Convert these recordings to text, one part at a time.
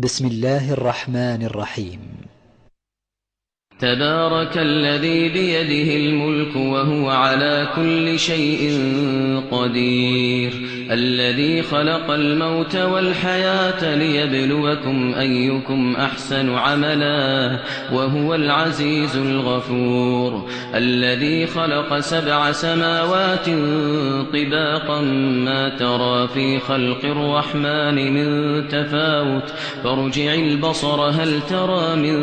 بسم الله الرحمن الرحيم. تبارك الذي بيده الملك وهو على كل شيء قدير، الذي خلق الموت والحياة ليبلوكم أيكم أحسن عملا وهو العزيز الغفور، الذي خلق 7 سماوات طباقا ما ترى في خلق الرحمن من تفاوت فارجع البصر هل ترى من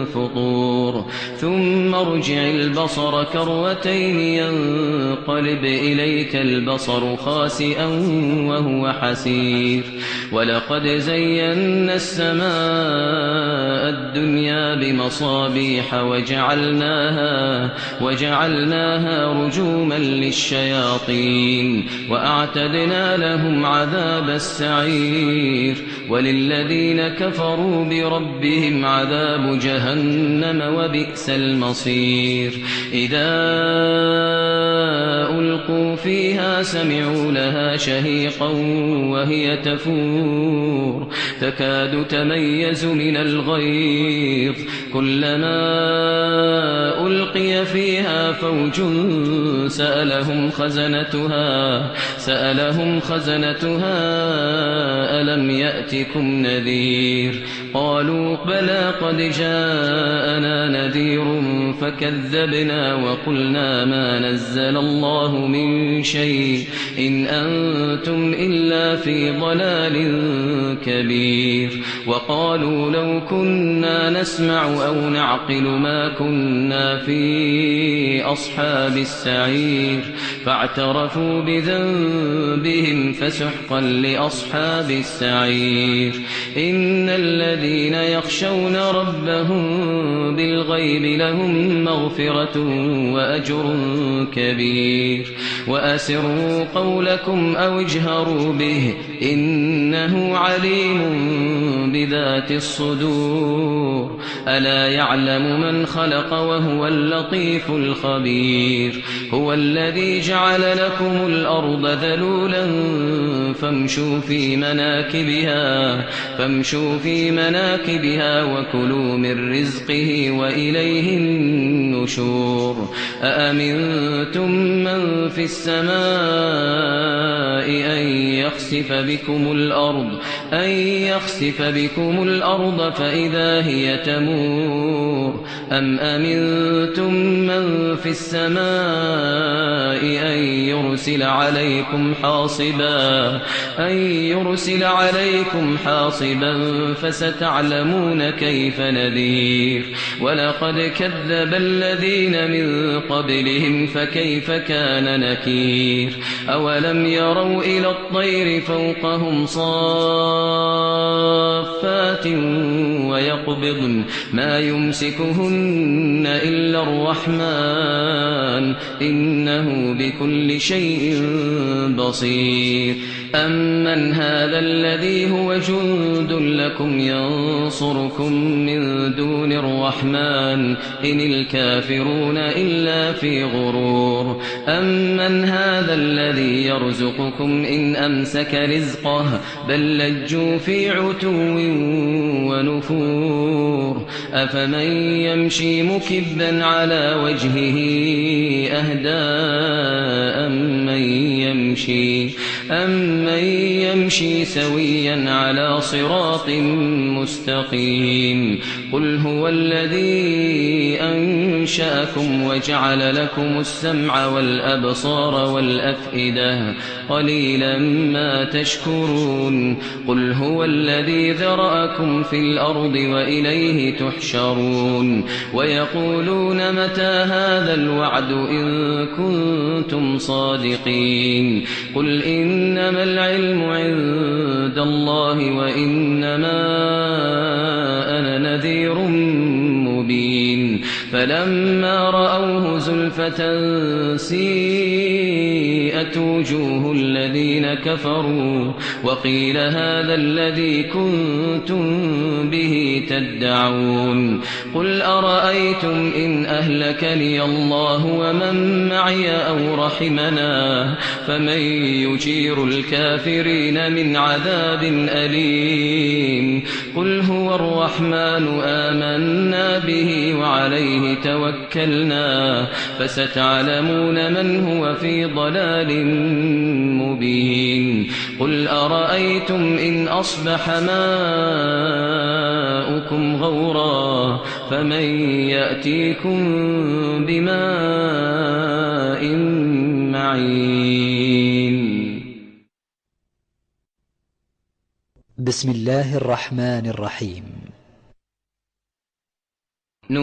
فطور ثم ارجع البصر كرتين ينقلب إليك البصر خاسئا وهو حسير، ولقد زينا السماء الدنيا بمصابيح وجعلناها رجوما للشياطين وأعتدنا لهم عذاب السعير، وللذين كفروا بربهم عذاب جهنم وبئس المصير. إذا ألقوا فيها سمعوا لها شهيقا وهي تفور تكاد تميز من الغيظ، كلما ألقي فيها فوج سألهم خزنتها ألم يأتكم نذير؟ قالوا بلى قد جاءنا نذير فكذبنا وقلنا ما نزل الله من شيء إن أنتم إلا في ضلال كبير. وقالوا لو كنا نسمع أو نعقل ما كنا في أصحاب السعير، فاعترفوا بذنبهم فسحقا لأصحاب السعير. إن الذين يخشون ربهم بالغيب لهم مغفرة وأجر كبير. وأسروا قولكم أو اجهروا به إنه عليم بذات الصدور، ألا يعلم من خلق وهو اللطيف الخبير. هو الذي جعل لكم الأرض ذلولا فامشوا في مناكبها وكلوا من رزقه وإليه النشور. أأمنتم من في السماء أن يخسف بكم الأرض فإذا هي تمور، أم أمنتم من في السماء أن يرسل عليكم حاصبا فستعلمون كيف نذير. ولقد كذب الذين من قبلهم فكيف كان نكير. أولم يروا إلى الطير فوقهم صافات ويقبضن ما يمسكهن إلا الرحمن إنه بكل شيء بصير. أمن هذا الذي هو جند لكم ينصركم من دون الرحمن إن الكافرون إلا في غرور. أمن هذا الذي يرزقكم إن أمسك رزقه بل لجوا في عتو ونفور. أفمن يمشي مكبا على وجهه أهدى أمن يمشي سويا على صراط مستقيم. قل هو الذي أنشأكم وجعل لكم السمع والأبصار والأفئدة قليلا ما تشكرون. قل هو الذي ذرأكم في الأرض وإليه تحشرون. ويقولون متى هذا الوعد إن كنتم صادقين. قل إنما العلم عند الله وإنما أنا نذير مبين. فلما رأوه زلفة سيئت سُوِّئَتْ وُجُوهُ الَّذِينَ كَفَرُوا وَقِيلَ هَذَا الَّذِي كُنتُم بِهِ تَدَّعُونَ قُلْ أَرَأَيْتُمْ إِنْ أَهْلَكَنِيَ اللَّهُ وَمَن مَّعِيَ أَوْ رَحِمَنَا فَمَن يُجِيرُ الْكَافِرِينَ مِنْ عَذَابٍ أَلِيمٍ قُلْ هُوَ الرَّحْمَنُ آمَنَّا بِهِ وَعَلَيْهِ تَوَكَّلْنَا فَسَتَعْلَمُونَ مَنْ هُوَ فِي ضَلَالٍ مُّبِينٍ قُلْ أَرَأَيْتُمْ إِنْ أَصْبَحَ مَاؤُكُمْ غَوْرًا فَمَن يَأْتِيكُم بِمَاءٍ مَّعِينٍ بسم الله الرحمن الرحيم. نون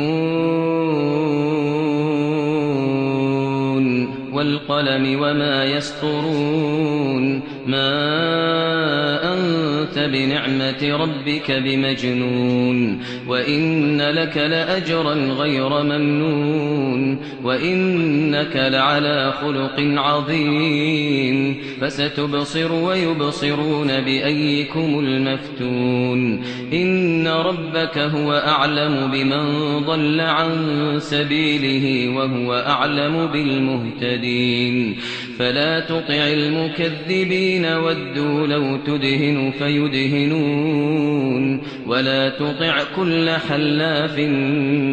والقلم وما يسطرون ما أنت بنعمة ربك بمجنون وإن لك لأجرا غير ممنون وإنك لعلى خلق عظيم فستبصر ويبصرون بأيكم المفتون إن ربك هو أعلم بمن ضل عن سبيله وهو أعلم بالمهتدين فلا تطع المكذبين ودوا لو تدهن فيدهنون ولا تطع كل حلاف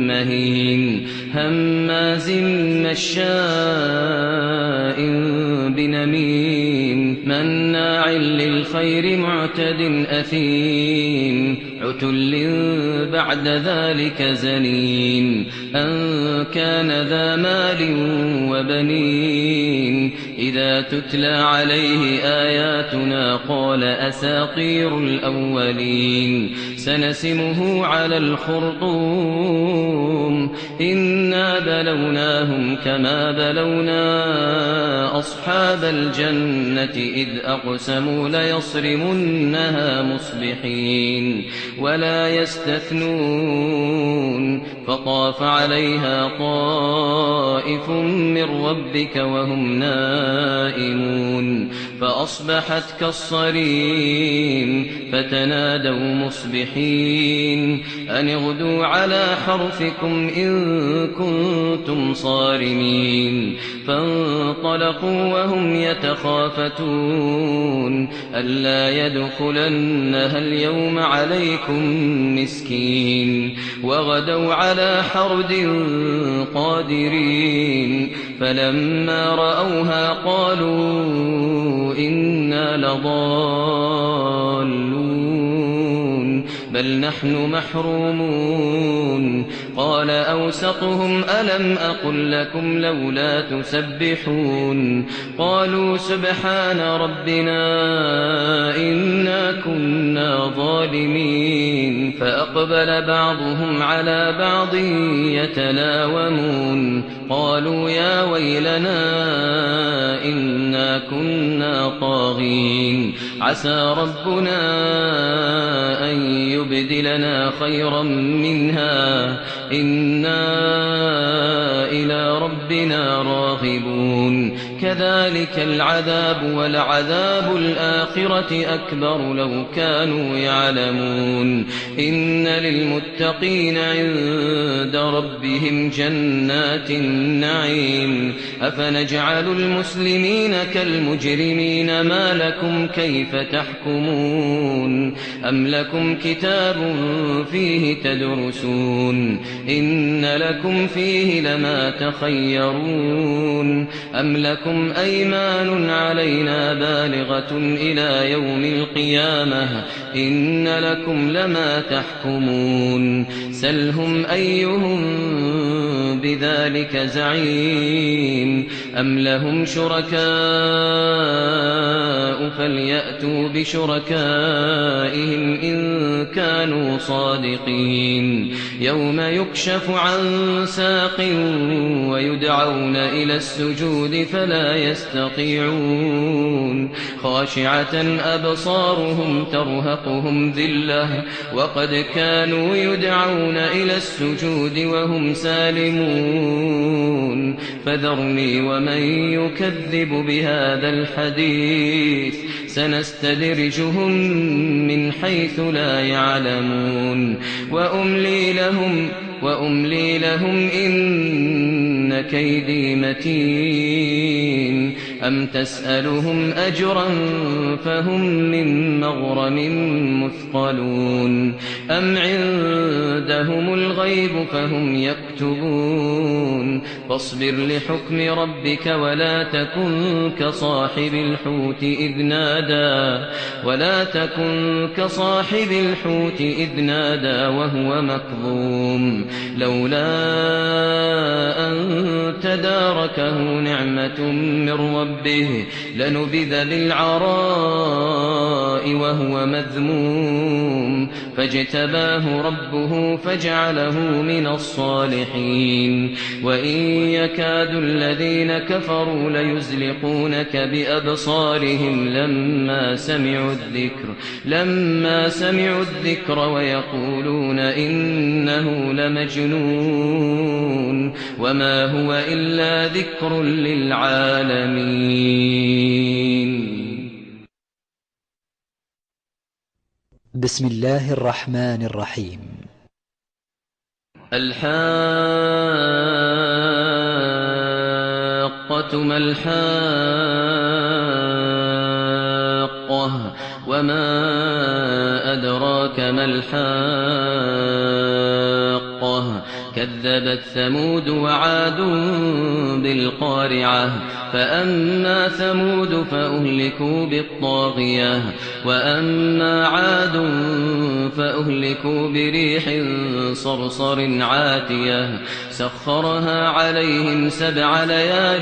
مهين هماز مشاء بنميم مناع للخير معتد أثيم عتل بعد ذلك زنين أن كان ذا مال وبنين إذا تتلى عليه آياتنا قال أساطير الأولين سنسمه على الخرطوم إنا بلوناهم كما بلونا أصحاب الجنة إذ أقسموا ليصرمنها مصبحين ولا يستثنون فطاف عليها طائف من ربك وهم نائمون فأصبحت كالصريم فتنادوا مصبحين أن اغدوا على حرثكم إن كنتم صارمين فانطلقوا وهم يتخافتون ألا يدخلنها اليوم عليكم مسكين وغدوا على حرد قادرين فلما رأوها قالوا إنا لضالون بل نحن محرومون قال أوسطهم ألم أقل لكم لولا تسبحون قالوا سبحان ربنا إنا كنا ظالمين فأقبل بعضهم على بعض يتلاومون قالوا يا ويلنا إنا كنا طاغين عسى ربنا أن يبدلنا خيرا منها إنا إلى ربنا راغبون كذلك العذاب ولعذاب الآخرة أكبر لو كانوا يعلمون إن للمتقين عند ربهم جنات النعيم أفنجعل المسلمين كالمجرمين ما لكم كيف تحكمون أم لكم كتاب فيه تدرسون إن لكم فيه لما تخيرون أم لكم أيمان علينا بالغة إلى يوم القيامة إن لكم لما تحكمون سلهم أيهم بذلك زعيم أم لهم شركاء فليأتوا بشركائهم إن كانوا صادقين يوم يكشف عن ساق ويدعون إلى السجود فلا لا يستطيعون خاشعة أبصارهم ترهقهم ذلة وقد كانوا يدعون إلى السجود وهم سالمون فذرني ومن يكذب بهذا الحديث سنستدرجهم من حيث لا يعلمون وأملي لهم إن كيدي متين أم تسألهم أجرا فهم من مغرم مثقلون أم عندهم الغيب فهم يكتبون فاصبر لحكم ربك ولا تكن كصاحب الحوت إذ نادى وهو مكظوم لولا أن تداركه نعمة من ربه لنبذ بالعراء وهو مذموم فاجتباه ربه فجعله من الصالحين وإن يكاد الذين كفروا ليزلقونك بأبصارهم لما سمعوا الذكر ويقولون إنه لمجنون وما هو إلا ذكر للعالمين. بسم الله الرحمن الرحيم. الحاقة ما الحاقة وما أدراك ما الحاقة كذبت ثمود وعاد بالقارعة فأما ثمود فأهلكوا بالطاغية وأما عاد فأهلكوا بريح صرصر عاتية سخرها عليهم 7 ليال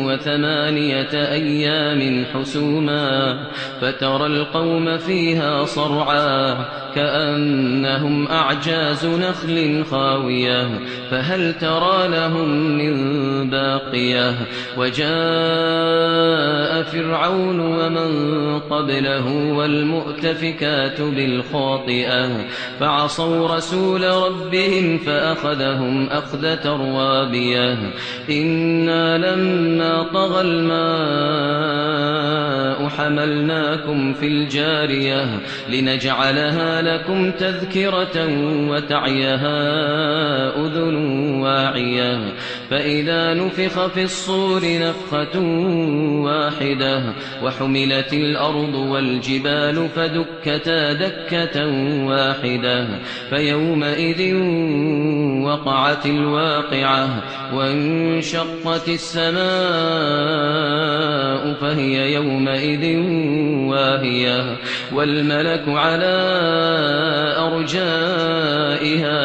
و8 أيام حسوما فترى القوم فيها صرعا كأنهم أعجاز نخل خاوية فهل ترى لهم من باقية وجاء فرعون ومن قبله والمؤتفكات بالخاطئة فعصوا رسول ربهم فأخذهم أخذة رابية إنا لما طغى الماء حملناكم في الجارية لنجعلها لكم تذكرة وتعيها أذن واعية فإذا نفخ في الصور نفخة واحدة وحملت الأرض والجبال فدكتا دكة واحدة فيومئذ وقعت الواقعة وانشقت السماء فهي يومئذ واهية والملك على أرجائها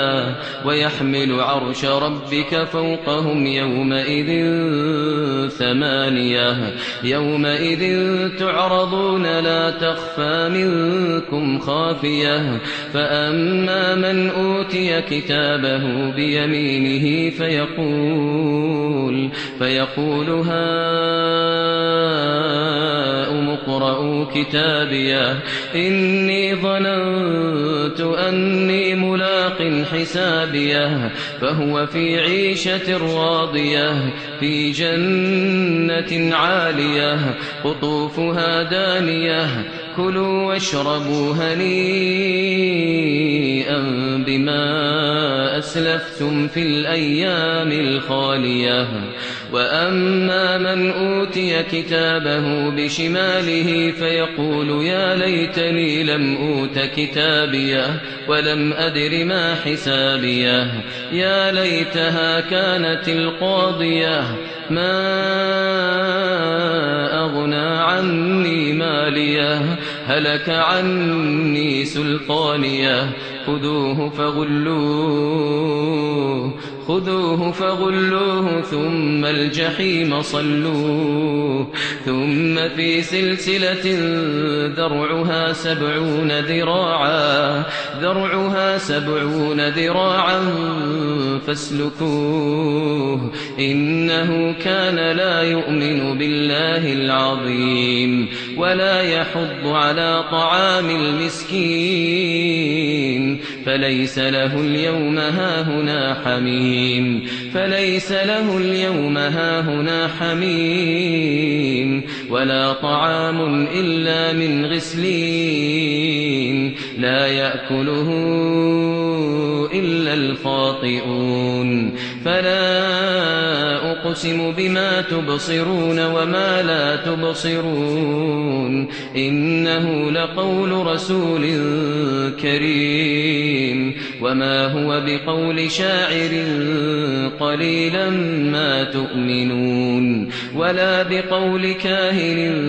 ويحمل عرش ربك فوقهم يومئذ 8 يومئذ تعرضون لا تخفى منكم خافية فأما من أوتي كتابه بيمينه فيقول هاؤم اقرءوا كتابيه إني ظننت أني ملاق حسابيه فهو في عيشة راضية في جنة عالية قطوفها دانية كلوا واشربوا هنيئا بما أسلفتم في الأيام الخالية وأما من أوتي كتابه بشماله فيقول يا ليتني لم أوت كتابيه ولم أدر ما حسابيه يا ليتها كانت القاضية ما أغنى عني ماليه هلك عني سلطانيه خذوه خذوه فغلوه ثم الجحيم صلوه ثم في سلسلة ذرعها 70 ذراعا فاسلكوه إنه كان لا يؤمن بالله العظيم ولا يحض على طعام المسكين فليس له اليوم هاهنا حميم ولا طعام إلا من غسلين لا يأكله إلا الخاطئون فلا أقسم بما تبصرون وما لا تبصرون إنه لقول رسول كريم وما هو بقول شاعر قليلا ما تؤمنون ولا بقول كاهن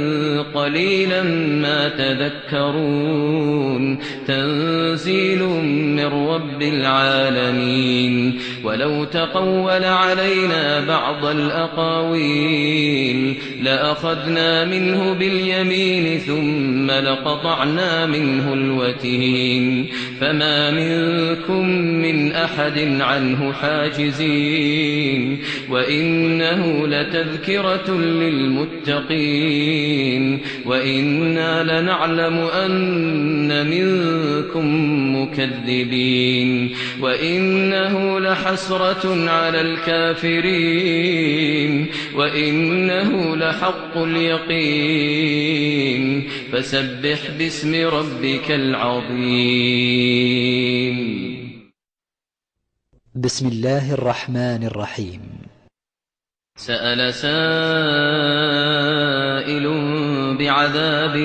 قليلا ما تذكرون تنزيل من رب العالمين ولو تقول علينا بعض الأقاويل لأخذنا منه باليمين ثم لقطعنا منه الوتين فما منكم من أحد عنه حاجزين وإنه لتذكرة للمتقين وإنا لنعلم أن منكم مكذبين وإنه لحسرة على الكافرين وإنه لحق اليقين فسبح باسم ربك العظيم بسم الله الرحمن الرحيم سأل سائل بعذاب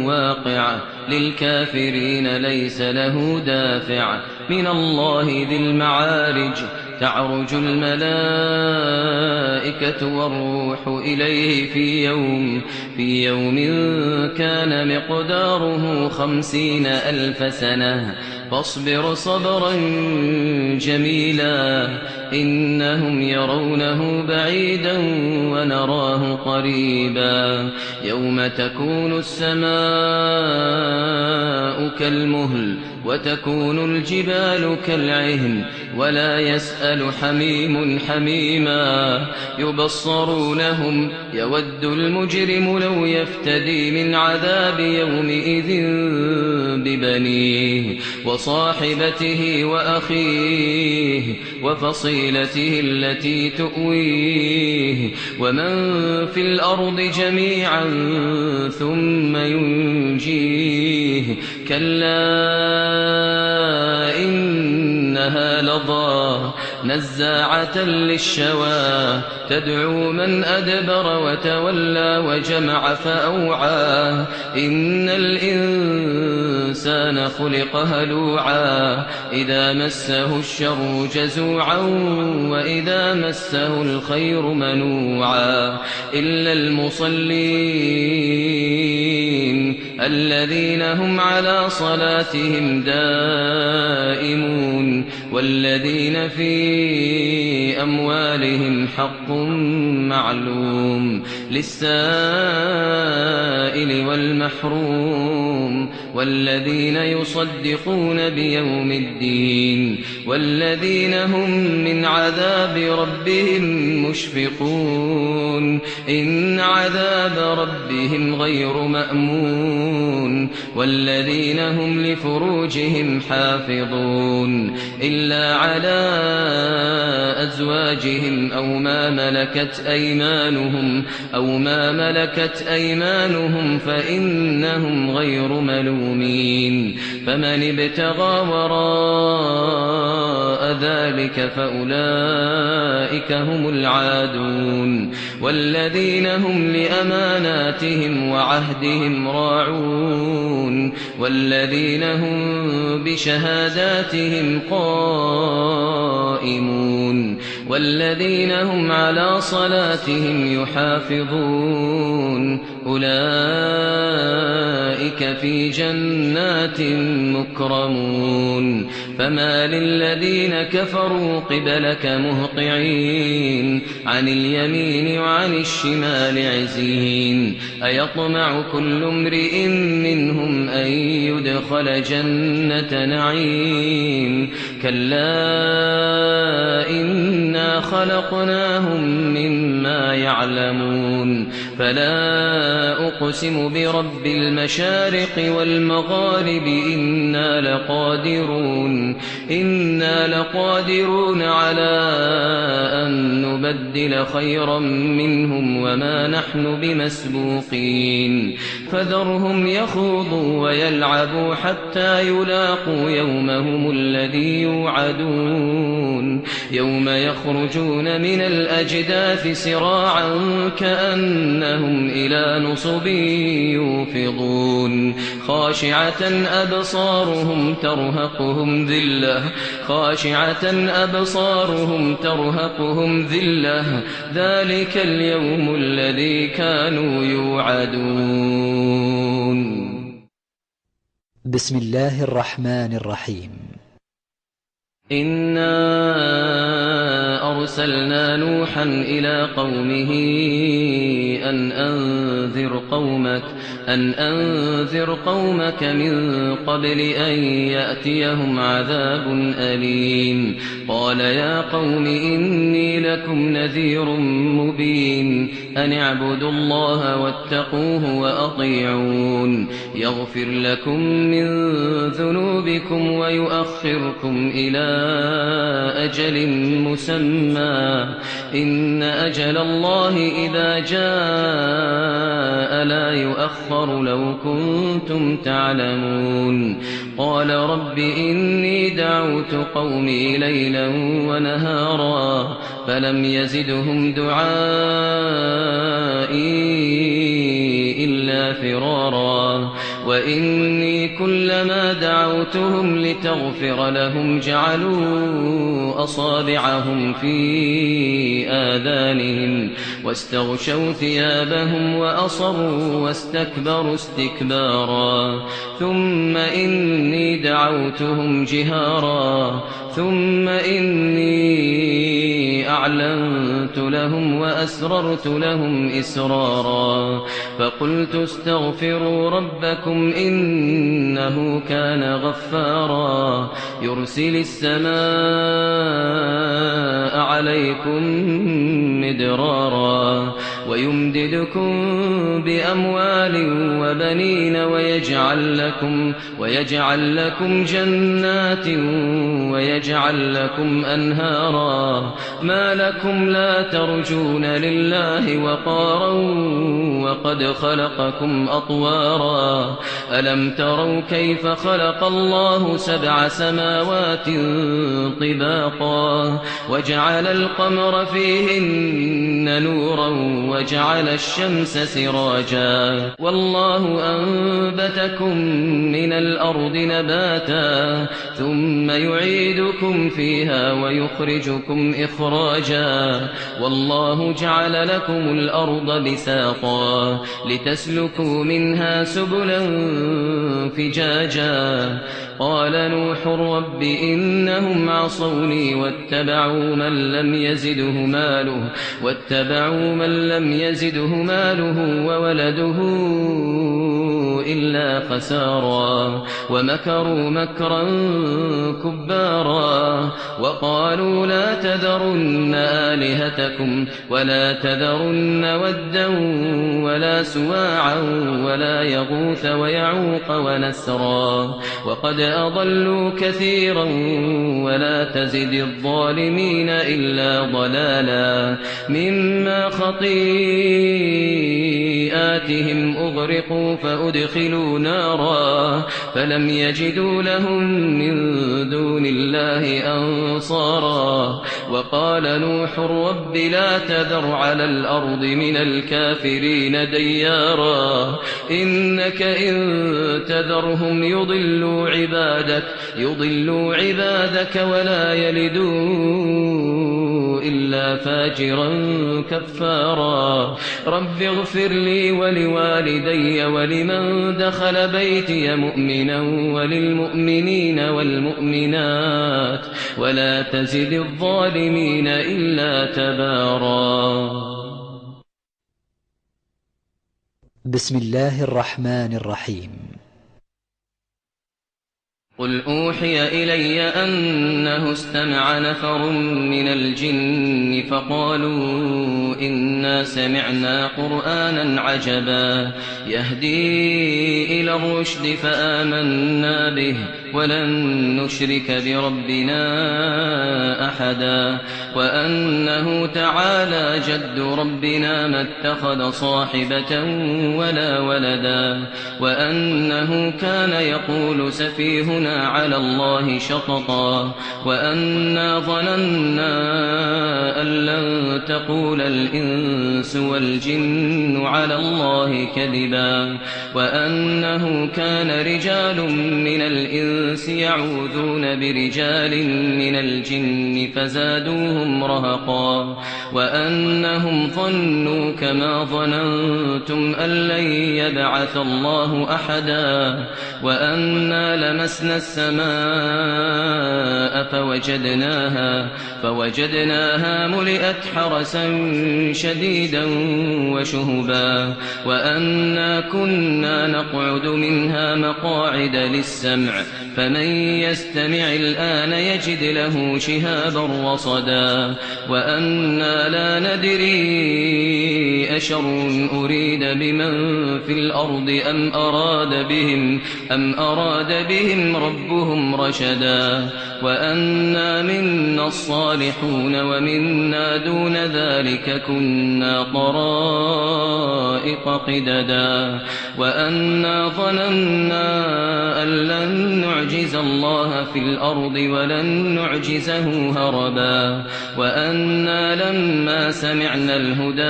واقع للكافرين ليس له دافع من الله ذي المعارج تعرج الملائكة والروح إليه في يوم كان مقداره 50,000 سنة فاصبر صبرا جميلا إنهم يرونه بعيدا ونراه قريبا يوم تكون السماء كالمهل وتكون الجبال كالعهن ولا يسأل حميم حميما يبصرونهم يود المجرم لو يفتدي من عذاب يومئذ ببنيه وصاحبته وأخيه وفصيلته التي تؤويه ومن في الأرض جميعا ثم ينجيه كلا إنها لظى نزاعة للشوى تدعو من أدبر وتولى وجمع فأوعى إن الإنسان خلق هلوعا إذا مسه الشر جزوعا وإذا مسه الخير منوعا إلا المصلين الذين هم على صلاتهم دائمون والذين في أموالهم حق معلوم للسائل والمحروم والذين يصدقون بيوم الدين والذين هم من عذاب ربهم مشفقون إن عذاب ربهم غير مأمون والذين هم لفروجهم حافظون إلا على أزواجهم أو ما ملكت أيمانهم فإنهم غير ملومين فمن ابتغى وراء ذلك فأولئك هم العادون والذين هم لأماناتهم وعهدهم راعون والذين هم بشهاداتهم قائمون والذين هم على صلاتهم يحافظون أولئك في جنات مكرمون فما للذين كفروا قبلك مهطعين عن اليمين وعن الشمال عزين أيطمع كل امرئ منهم أن يدخل جنة نعيم كلا إنا خلقناهم مما يعلمون فلا أقسم برب المشارق والمغارب إنا لقادرون على أن نبدل خيرا منهم وما نحن بمسبوقين فذرهم يخوضوا ويلعبوا حتى يلاقوا يومهم الذي يوعدون يوم يخرجون من الأجداث سراعا كأنهم إلى نصب يوفضون خاشعة أبصارهم ترهقهم ذلة ذلك اليوم الذي كانوا يوعدون بسم الله الرحمن الرحيم إنا أرسلنا نوحا إلى قومه أن أنذر قومك من قبل أن يأتيهم عذاب أليم قال يا قوم إني لكم نذير مبين أن اعبدوا الله واتقوه وأطيعون يغفر لكم من ذنوبكم ويؤخركم إلى أجل مسمى إن أجل الله إذا جاء لا يؤخر لو كنتم تعلمون قال رب إني دعوت قومي ليلا ونهارا فلم يزدهم دعائي إلا فرارا وإني كلما دعوتهم لتغفر لهم جعلوا أصابعهم في آذانهم واستغشوا ثيابهم وأصروا واستكبروا استكبارا ثم إني دعوتهم جهارا ثم إني أعلنت لهم وأسررت لهم إسرارا فقلت استغفروا ربكم إنه كان غفارا يرسل السماء عليكم مدرارا ويمددكم بأموال وبنين ويجعل لكم جنات ويجعل لكم أنهارا ما لكم لا ترجون لله وقارا وقد خلقكم أطوارا ألم تروا كيف خلق الله 7 سماوات طباقا وجعل القمر فيهن نورا وجعل الشمس سراجا والله أنبتكم من الأرض نباتا ثم يعيدكم فيها ويخرجكم إخراجا والله جعل لكم الأرض بساطا لتسلكوا منها سبلا فجاجا قال نوح رب إنهم عصوني واتبعوا من لم يزده ماله وولده إلا خسارا ومكروا مكرا كبارا وقالوا لا تذرن آلهتكم ولا تذرن ودا ولا سواعا ولا يغوث ويعوق ونسرا وقد أضلوا كثيرا ولا تزد الظالمين إلا ضلالا مما خطيئاتهم أغرقوا فأدخلوا وأدخلوا نارا فلم يجدوا لهم من دون الله أنصارا. وقال نوح رب لا تذر على الأرض من الكافرين ديارا إنك إن تذرهم يضلوا عبادك ولا يلدوا إلا فاجرا كفارا. رب اغفر لي ولوالدي ولمن دخل بيتي مؤمنا وللمؤمنين والمؤمنات ولا تزد الظالمين إلا تبارا. بسم الله الرحمن الرحيم. قل أوحي إلي أنه استمع نفر من الجن فقالوا إنا سمعنا قرآنا عجبا يهدي إلى الرشد فآمنا به ولن نشرك بربنا أحدا. وأنه تعالى جد ربنا ما اتخذ صاحبة ولا ولدا. وأنه كان يقول سفيهنا على الله شططا. وأنا ظننا أن لن تقول الإنس والجن على الله كذبا. وأنه كان رجال من الإنس يعوذون برجال من الجن فزادوهم رهقا. وأنهم ظنوا كما ظننتم أن لن يبعث الله أحدا. وأنا لمسنا السماء فوجدناها ملئت حرسا شديدا وشهبا. وأنا كنا نقعد منها مقاعد للسمع فمن يستمع الآن يجد له شهابا رصدا. وأنا لا ندري أشر أريد بمن في الأرض أم أراد بهم ربهم رشدا. وأنا منا الصالحون ومنا دون ذلك كنا طرائق قددا. وأنا ظننا أن لن نعجز الله في الأرض ولن نعجزه هربا. وأنا لما سمعنا الهدى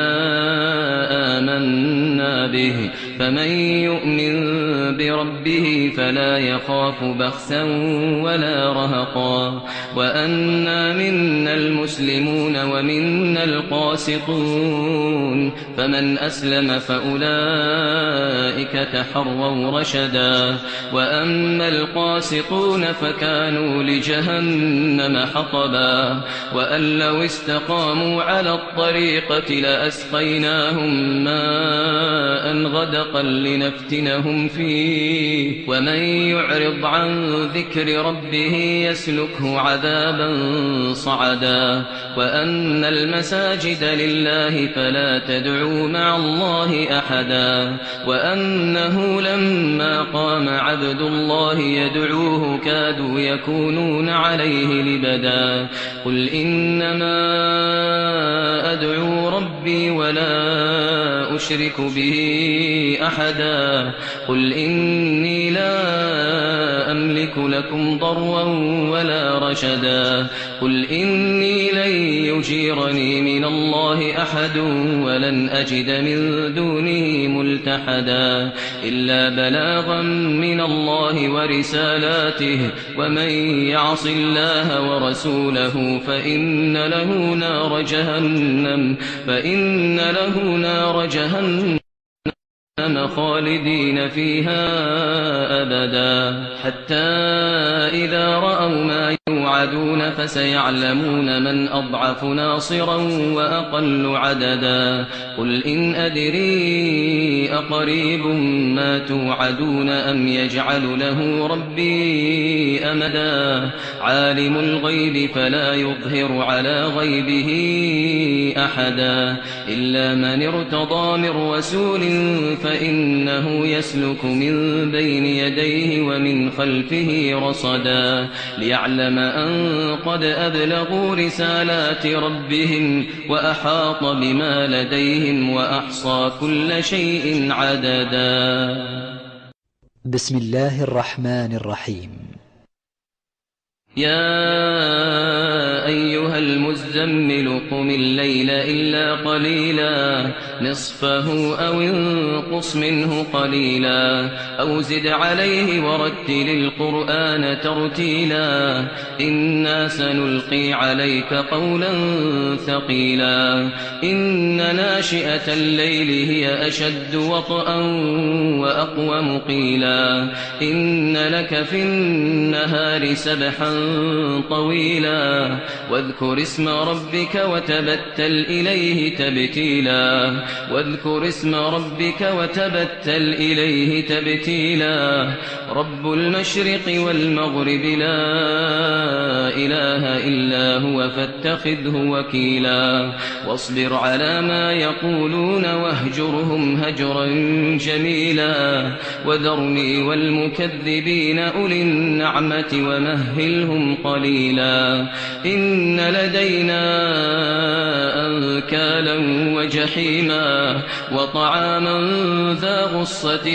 آمنا به فمن يؤمن بربه فلا يخاف بخسا ولا رهقا. وأنا منا المسلمون ومنا القاسطون فمن أسلم فأولئك تحروا رشدا. وأما القاسطون فكانوا لجهنم حطبا. وأن لو استقاموا على الطريقة لأسقيناهم ماء غدقا لنفتنهم فيه. ومن يعرض عن ذكر ربه يسلكه عذابا صعدا. وأن المساجد لله فلا تدعوا مع الله أحدا. وأنه لما قام عبد الله يدعوه كادوا يكونون عليه لبدا. قل إنما أدعو ربي ولا أشرك به أحدا. قل إني لا أملك لكم ضرا ولا رشدا. قل إني لن يجيرني من الله أحد ولن أجد من دونه ملتحدا إلا بلاغا من الله ورسالاته. ومن يعص الله ورسوله فإن له نار جهنم خالدين فيها أبدا. حتى إذا رأوا ما يوعدون فسيعلمون من أضعف ناصرا وأقل عددا. قل إن أدري أقريب ما توعدون أم يجعل له ربي أمدا. عالم الغيب فلا يظهر على غيبه أحدا إلا من ارتضى من رسول فإنه يسلك من بين يديه ومن خلفه رصدا ليعلم أن قد أبلغوا رسالات ربهم وأحاط بما لديهم وأحصى كل شيء عددا. بسم الله الرحمن الرحيم. يا أيها المزمل قم الليل إلا قليلا نصفه أو انقص منه قليلا أو زد عليه ورتل القرآن ترتيلا إنا سنلقي عليك قولا ثقيلا إن ناشئة الليل هي أشد وطئا وأقوم قيلا إن لك في النهار سبحا طويلا واذكر اسم ربك وتبتل إليه تبتيلا واذكر اسم ربك وتبتل إليه تبتيلا رب المشرق والمغرب لا إله إلا هو فاتخذه وكيلا واصبر على ما يقولون واهجرهم هجرا جميلا وذرني والمكذبين أولي النعمة ومهلهم قليلا إن لدينا أنكالا وجحيما وطعاما ذا غصة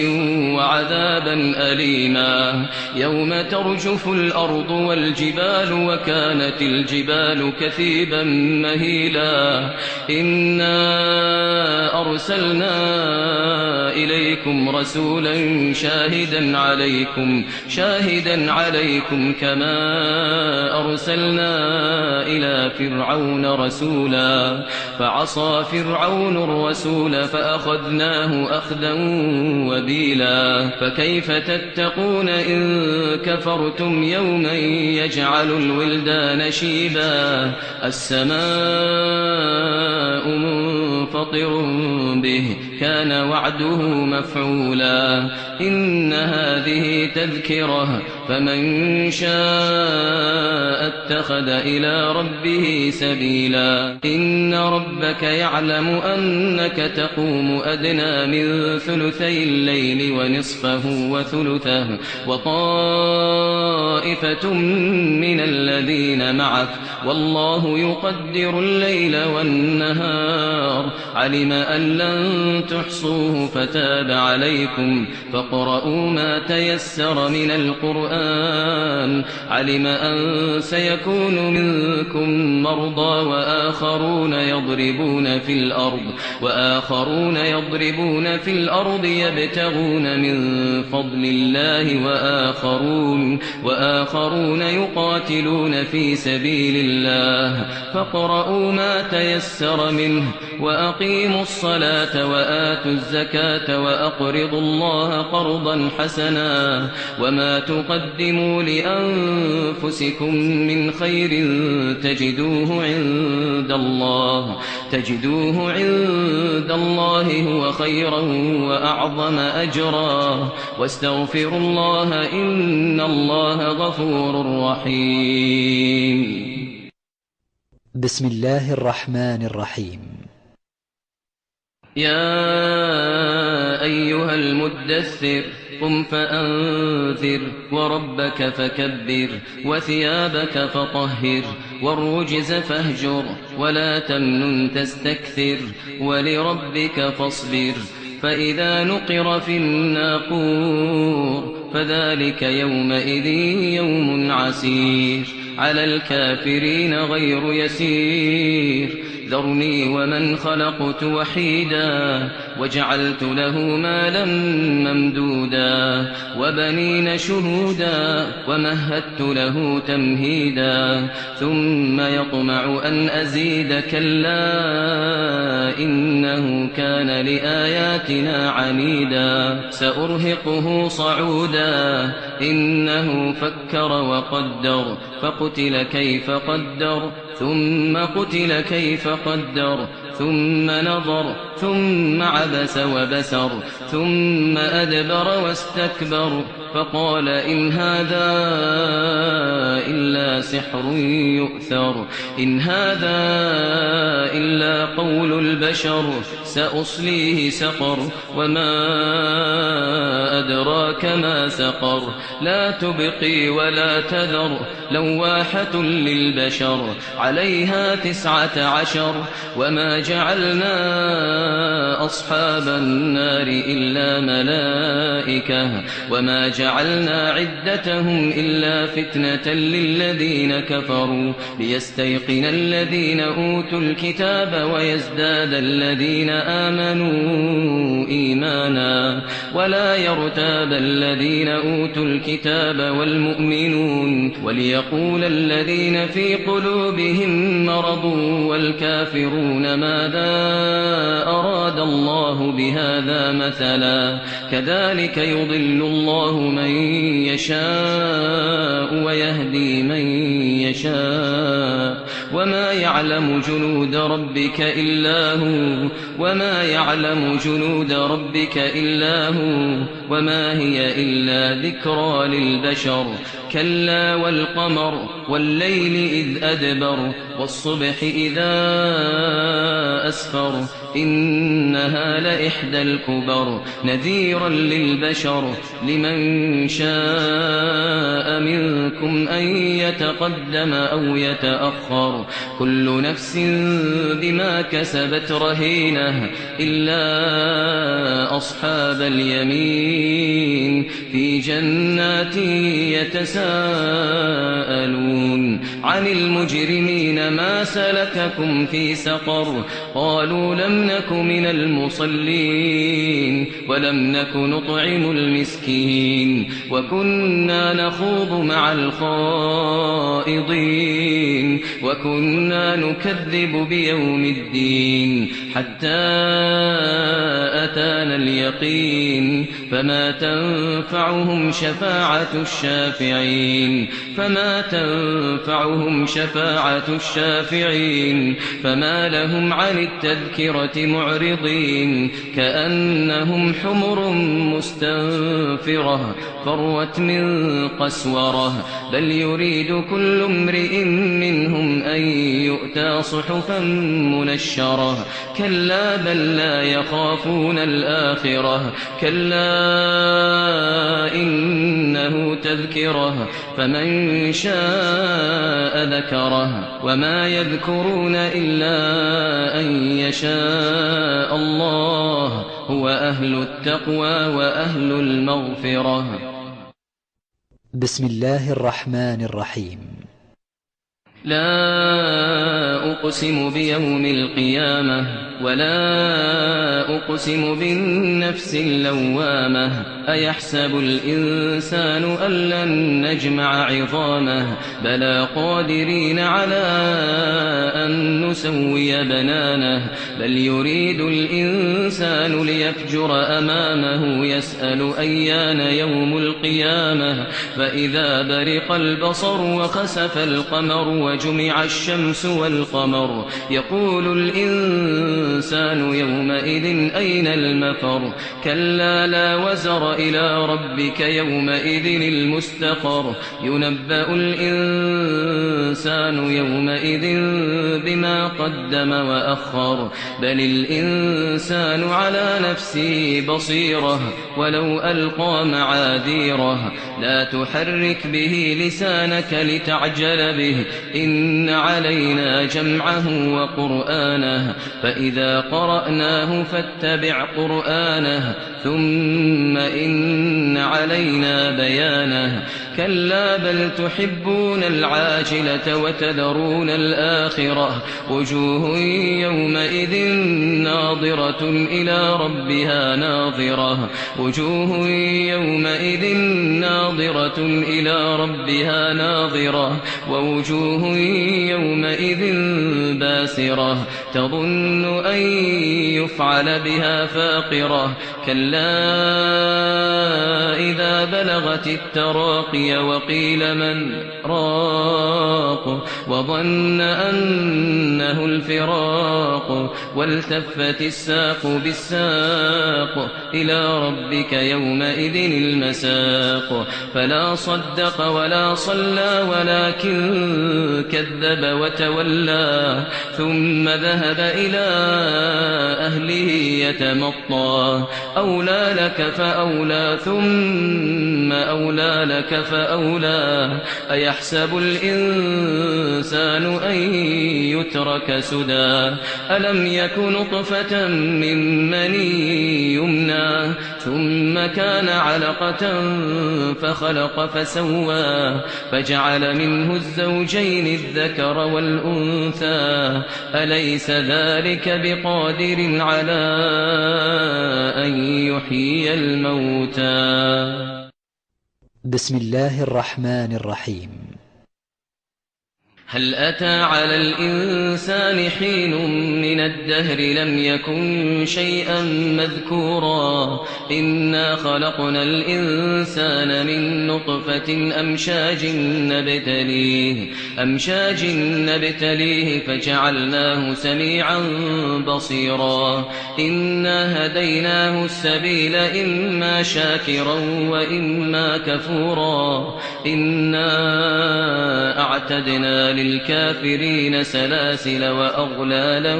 وعذابا أليما يوم ترجف الأرض والجبال وكانت الجبال كثيبا مهيلا إنا أرسلنا إليكم رسولا شاهدا عليكم كما أرسلنا إلى فرعون رسولا فعصى فرعون الرسول فأخذناه أخذا وبيلا فكيف تتقون إن كفرتم يوما يجعل الولدان شيبا السماء منفطر به كان وعده مفعولا إن هذه تذكرة فمن شاء اتخذ إلى ربه سبيلا إن ربك يعلم أنك تقوم أدنى من ثلثي الليل ونصفه وثلثه وطائفة من الذين معك والله يقدر الليل والنهار علم أن لن تحصوه فتاب عليكم فاقرؤوا ما تيسر من القرآن علم أن سيكون منكم مرضى وآخرون يضربون في الأرض يبتغون من فضل الله وآخرون يقاتلون في سبيل الله فاقرؤوا ما تيسر منه وأقيموا الصلاة وآتوا الزكاة وأقرضوا الله قرضا حسنا وما تقدموا لأنفسكم من خير تجدوه عند الله هو خيرا وأعظم أجرا واستغفروا الله إن الله غفور رحيم. بسم الله الرحمن الرحيم. يا أيها المدثر قم فأنذر وربك فكبر وثيابك فطهر والرجز فاهجر ولا تمنن تستكثر ولربك فاصبر فإذا نقر في الناقور فذلك يومئذ يوم عسير على الكافرين غير يسير ذرني ومن خلقت وحيدا وجعلت له مالا ممدودا وبنين شهودا ومهدت له تمهيدا ثم يطمع أن أزيد كلا إنه كان لآياتنا عنيدا سأرهقه صعودا إنه فكر وقدر فقتل كيف قدر ثم قتل كيف قدر ثم نظر ثم عبس وبسر ثم أدبر واستكبر فقال إن هذا إلا إلا سحر يؤثر إن هذا إلا قول البشر سأصليه سقر وما أدراك ما سقر لا تبقي ولا تذر لواحة للبشر عليها 19 وما جعلنا أصحاب النار إلا ملائكة وما جعلنا عدتهم إلا فتنة للذين كفروا ليستيقن الذين أوتوا الكتاب ويزداد الذين آمنوا إيمانا ولا يرتاب الذين أوتوا الكتاب والمؤمنون وليقول الذين في قلوبهم مرض والكافرون ماذا أراد الله بهذا مثلا كذلك يضل الله من يشاء ويهدي من يشاء وما يعلم جنود ربك إلا هو وما يعلم جنود ربك إلا هو وما هي إلا ذكرى للبشر كلا والقمر والليل إذ أدبر والصبح إذا أسفر إنها لإحدى الكبر نذيرا للبشر لمن شاء منكم أن يتقدم أو يتأخر كل نفس بما كسبت رهينة إلا أصحاب اليمين في جنات يتساءلون عن المجرمين ما سلككم في سقر قالوا لم نك من المصلين ولم نك نطعم المسكين وكنا نخوض مع الخائضين وكنا نكذب بيوم الدين حتى أتانا اليقين فما تنفعهم شفاعة الشافعين فما لهم عن التذكرة معرضين كأنهم حمر مستنفرة فروت من قسورة بل يريد كل امرئ منهم أن يؤتى صحفا منشرة كلا بل لا يخافون الآخرة كلا إنه تذكرة فمن شاء ذكره وما يذكرون إلا أن يشاء الله هو أهل التقوى وأهل المغفرة. بسم الله الرحمن الرحيم. لا أقسم بيوم القيامة ولا أقسم بالنفس اللوامة أيحسب الإنسان أن لن نجمع عظامه بلى قادرين على أن نسوي بنانه بل يريد الإنسان ليفجر أمامه يسأل أيان يوم القيامة فإذا برق البصر وخسف القمر وجمع الشمس والقمر يقول الإنسان يومئذ أين المفر كلا لا وزر إلى ربك يومئذ المستقر ينبأ الإنسان يومئذ بما قدم وأخر بل الإنسان على نفسه بصيرة ولو ألقى معاذيره لا تحرك به لسانك لتعجل به إن علينا جمعه وقرآنه فإذا قرأناه فاتبع قرآنه ثم إن علينا بيانه كلا بل تحبون العاجلة وتذرون الآخرة وجوه يومئذ ناظرة إلى ربها ناظرة وجوه يومئذ ناظرة إلى ربها ناظرة ووجوه يومئذ باسرة تظن أن يفعل بها فاقرة كلا إذا بلغت التراقي وقيل من راق وظن أنه الفراق والتفت الساق بالساق إلى ربك يومئذ المساق فلا صدق ولا صلى ولكن كذب وتولى ثم ذهب إلى أهله يتمطى أولى لك فأولى ثم أولى لك فأولى أيحسب الإنسان أن يترك سدى ألم يك نطفة من مني يمنى ثم كان علقة فخلق فسوى فجعل منه الزوجين الذكر والأنثى أليس ذلك بقادر على أن يحيي الموتى بسم الله الرحمن الرحيم هل أتى على الإنسان حين من الدهر لم يكن شيئا مذكورا إنا خلقنا الإنسان من نطفة أمشاج نبتليه فجعلناه سميعا بصيرا إنا هديناه السبيل إما شاكرا وإما كفورا إنا أعتدنا للكافرين سلاسل وأغلالا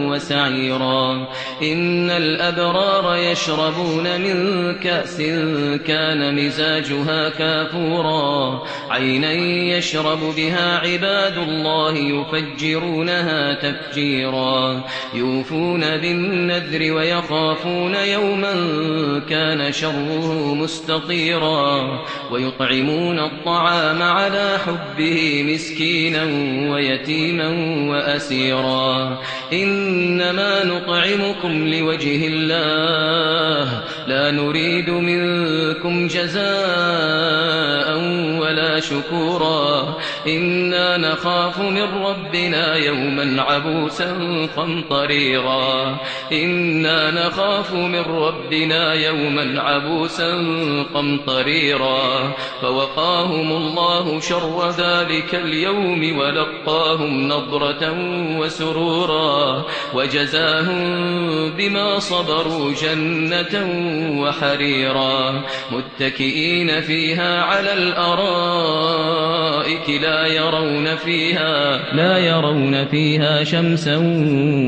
وسعيرا إن الأبرار يشربون من كأس كان مزاجها كافورا عينا يشرب بها عباد الله يفجرونها تفجيرا يوفون بالنذر ويخافون يوما كان شره مستطيرا ويطعمون الطعام على حبه مسكينا ويتيما وأسيرا إنما نطعمكم لوجه الله لا نريد منكم جزاء ولا شكورا إنا نخاف من ربنا يوما عبوسا قمطريرا إنا نخاف من ربنا يوما عبوسا قمطريرا فوقاهم الله شر ذلك اليوم ولقاهم نضرة وسرورا وجزاهم بما صبروا جنة وحريرا متكئين فيها على الأرائك لا يرون فيها شمسا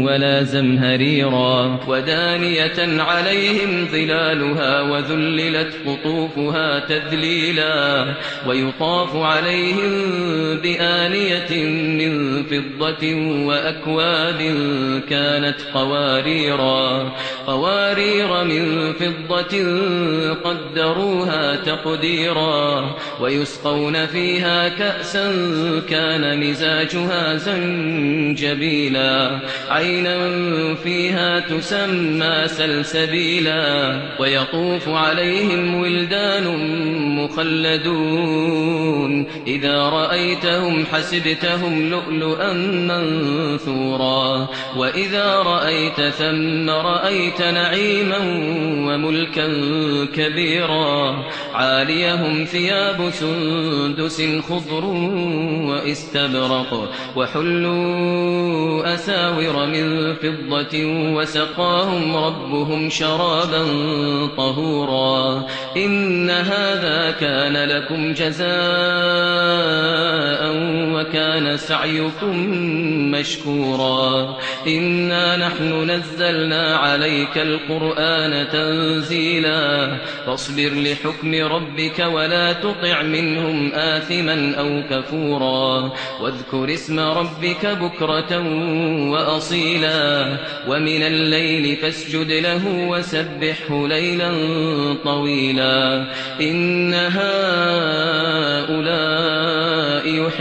ولا زمهريرا ودانية عليهم ظلالها وذللت قطوفها تذليلا ويطاف عليهم بآنية من فضة وأكواب كانت قوارير من فضة قدروها تقديرا ويسقون فيها كأسا كان مزاجها زنجبيلا عينا فيها تسمى سلسبيلا ويطوف عليهم ولدان مخلدون إذا رأيتهم حسبتهم لؤلؤا منثورا وإذا رأيت ثم رأيت نعيما وملكا كبيرا عاليهم ثياب سندس خضر واستبرق وحلوا أساور من فضة وسقاهم ربهم شرابا طهورا إن هذا كان لكم جزاء وكان سعيكم مشكورا إنا نحن نزلنا عليك القرآن تنزيلا فاصبر لحكم ربك ولا تطع منهم آثما أو كفورا واذكر اسم ربك بكرة وأصيلا ومن الليل فاسجد له وسبحه ليلا طويلا إن هؤلاء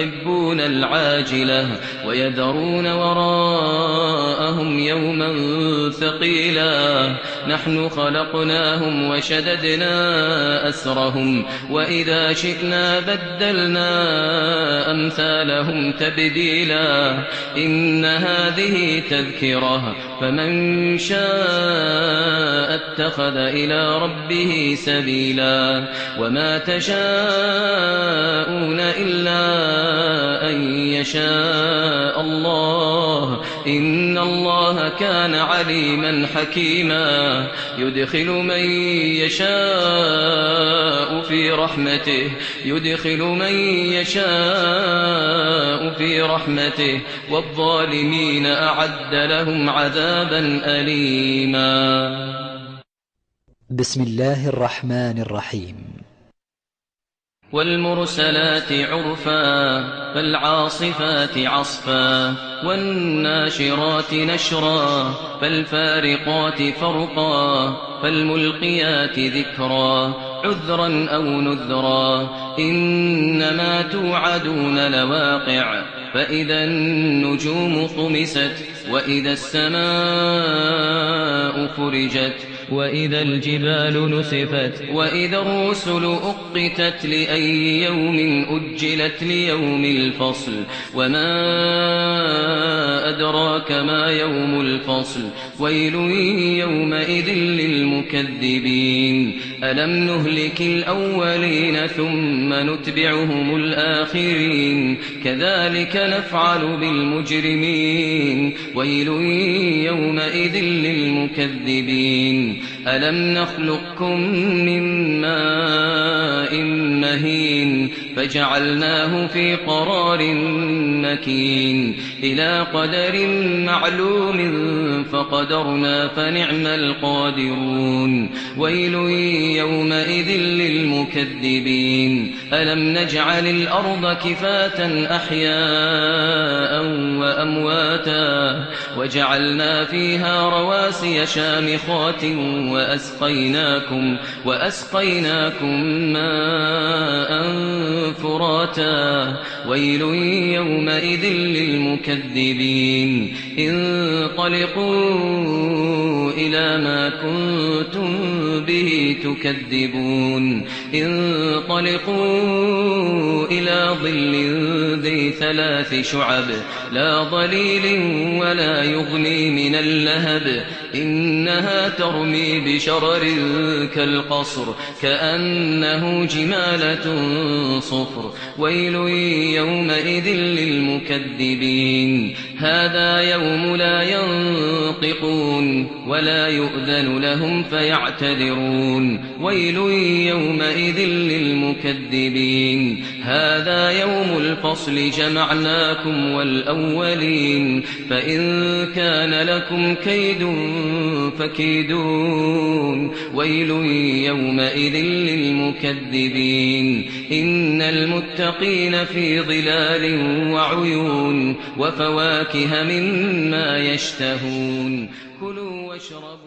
يحبون العاجلة ويذرون وراءهم يوما ثقيلا نحن خلقناهم وشددنا أسرهم وإذا شئنا بدلنا أمثالهم تبديلا إن هذه تذكرة فمن شاء اتخذ إلى ربه سبيلا وما تشاءون إلا أن يشاء الله إن الله كان عليما حكيما يدخل من يشاء في رحمته والظالمين أعد لهم عذابا أليما. بسم الله الرحمن الرحيم. والمرسلات عرفا فالعاصفات عصفا والناشرات نشرا فالفارقات فرقا فالملقيات ذكرا عذرا أو نذرا إنما توعدون لواقع فإذا النجوم طمست وإذا السماء فرجت وإذا الجبال نسفت وإذا الرسل أقتت لأي يوم أجلت ليوم الفصل وما أدراك ما يوم الفصل ويل يومئذ للمكذبين ألم نهلك الأولين ثم نتبعهم الآخرين كذلك نفعل بالمجرمين ويل يومئذ للمكذبين ألم نخلقكم من ماء مهين فجعلناه في قرار مكين إلى قدر معلوم فقدرنا فنعم القادرون ويل يومئذ للمكذبين ألم نجعل الأرض كفاة أحياء وأمواتا وجعلنا فيها رواسي شامخات وأسقيناكم ماء فراتا ويل يومئذ للمكذبين انطلقوا إلى ما كنتم به تكذبون انطلقوا إلى ظل ذي 3 شعب لا ظليل ولا يغني من اللهب إنها ترمي بشرر كالقصر كأنه جمالة صفر ويل يومئذ للمكذبين هذا يوم لا ينطقون ولا يؤذن لهم فيعتذرون ويل يومئذ للمكذبين هذا يوم الفصل جمعناكم والأولين فإن كان لكم كيد فكيدون ويل يومئذ للمكذبين إن المتقين في ظلال وعيون وفواكه مما يشتهون كلوا واشربوا